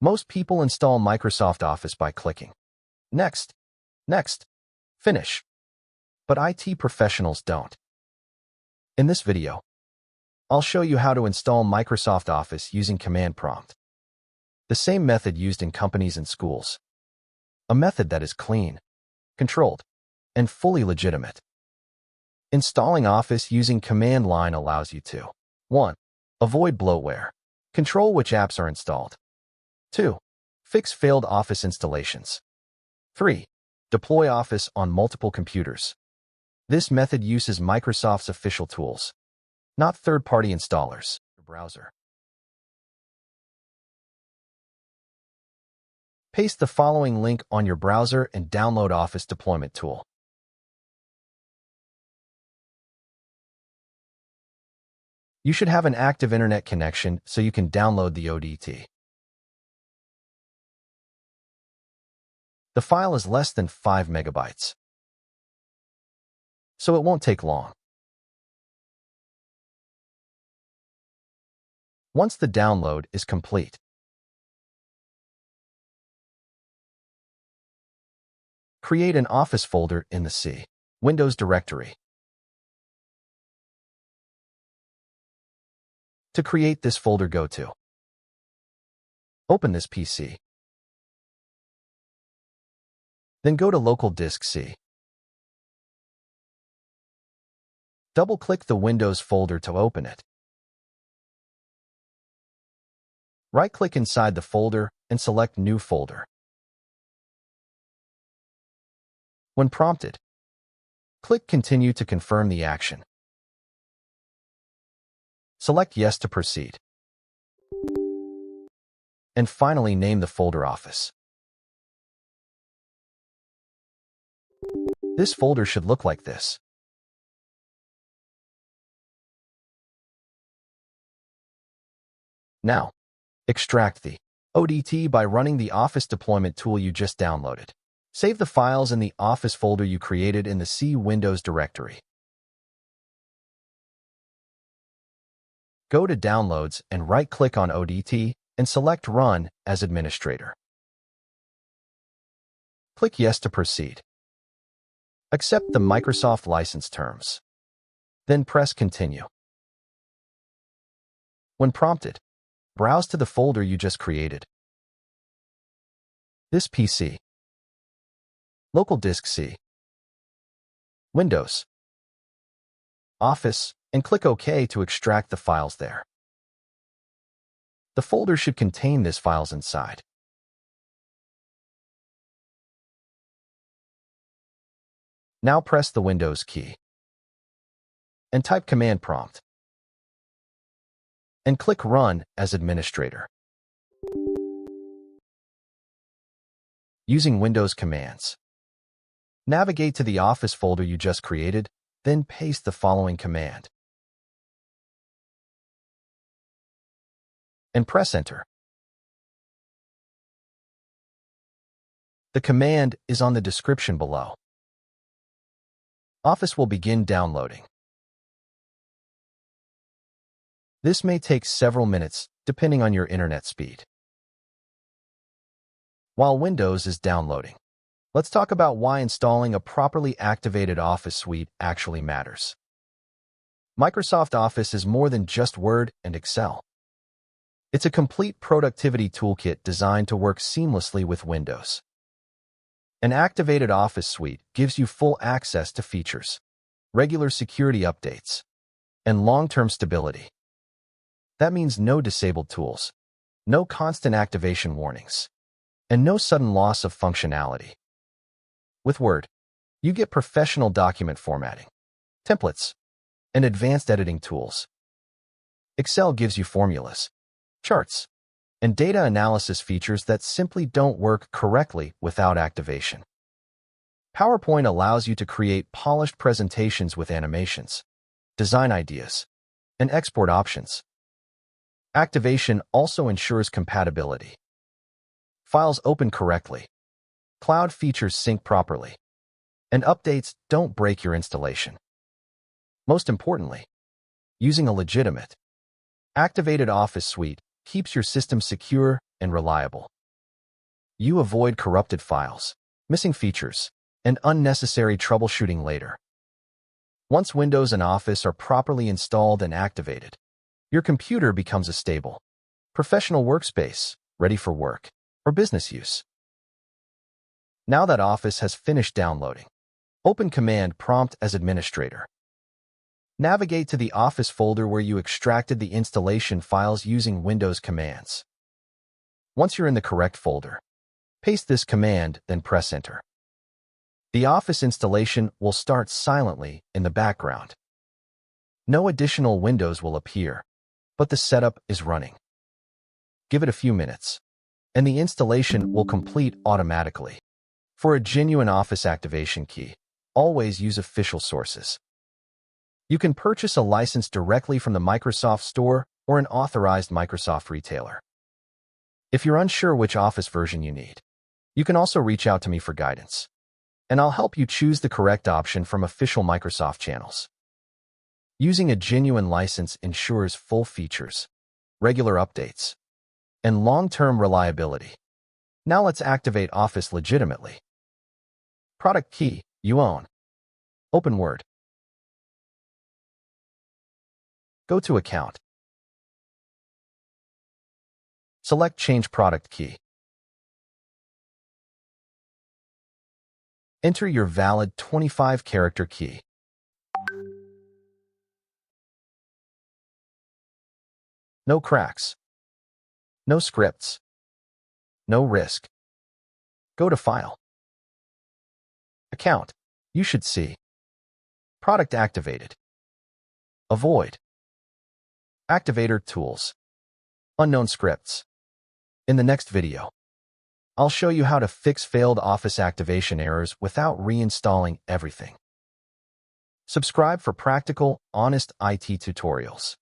Most people install Microsoft Office by clicking Next, Next, Finish. But IT professionals don't. In this video, I'll show you how to install Microsoft Office using command prompt. The same method used in companies and schools. A method that is clean, controlled, and fully legitimate. Installing Office using command line allows you to 1. Avoid bloatware. Control which apps are installed. 2. Fix failed Office installations. 3. Deploy Office on multiple computers. This method uses Microsoft's official tools, not third-party installers. Browser. Paste the following link on your browser and download Office Deployment Tool. You should have an active internet connection so you can download the ODT. The file is less than 5 megabytes, so it won't take long. Once the download is complete, create an Office folder in the C Windows directory. To create this folder, go to Open this PC. Then go to Local Disk C. Double-click the Windows folder to open it. Right-click inside the folder and select New Folder. When prompted, click Continue to confirm the action. Select Yes to proceed. And finally, name the folder Office. This folder should look like this. Now, extract the ODT by running the Office deployment tool you just downloaded. Save the files in the Office folder you created in the C Windows directory. Go to Downloads and right-click on ODT and select Run as Administrator. Click Yes to proceed. Accept the Microsoft license terms. Then press Continue. When prompted, browse to the folder you just created. This PC. Local Disk C. Windows. Office, and click OK to extract the files there. The folder should contain these files inside. Now press the Windows key and type command prompt and click Run as Administrator. Using Windows commands, navigate to the Office folder you just created, then paste the following command and press Enter. The command is on the description below. Office will begin downloading. This may take several minutes, depending on your internet speed. While Windows is downloading, let's talk about why installing a properly activated Office suite actually matters. Microsoft Office is more than just Word and Excel. It's a complete productivity toolkit designed to work seamlessly with Windows. An activated Office suite gives you full access to features, regular security updates, and long-term stability. That means no disabled tools, no constant activation warnings, and no sudden loss of functionality. With Word, you get professional document formatting, templates, and advanced editing tools. Excel gives you formulas, charts, and data analysis features that simply don't work correctly without activation. PowerPoint allows you to create polished presentations with animations, design ideas, and export options. Activation also ensures compatibility. Files open correctly, cloud features sync properly, and updates don't break your installation. Most importantly, using a legitimate, activated Office suite keeps your system secure and reliable. You avoid corrupted files, missing features, and unnecessary troubleshooting later. Once Windows and Office are properly installed and activated, your computer becomes a stable, professional workspace, ready for work or business use. Now that Office has finished downloading, open Command Prompt as administrator. Navigate to the Office folder where you extracted the installation files using Windows commands. Once you're in the correct folder, paste this command, then press Enter. The Office installation will start silently in the background. No additional windows will appear, but the setup is running. Give it a few minutes, and the installation will complete automatically. For a genuine Office activation key, always use official sources. You can purchase a license directly from the Microsoft Store or an authorized Microsoft retailer. If you're unsure which Office version you need, you can also reach out to me for guidance, and I'll help you choose the correct option from official Microsoft channels. Using a genuine license ensures full features, regular updates, and long-term reliability. Now let's activate Office legitimately. Product key you own. Open Word. Go to Account. Select Change Product Key. Enter your valid 25-character key. No cracks. No scripts. No risk. Go to File. Account. You should see Product activated. Avoid. Activator tools. Unknown scripts. In the next video, I'll show you how to fix failed Office activation errors without reinstalling everything. Subscribe for practical, honest IT tutorials.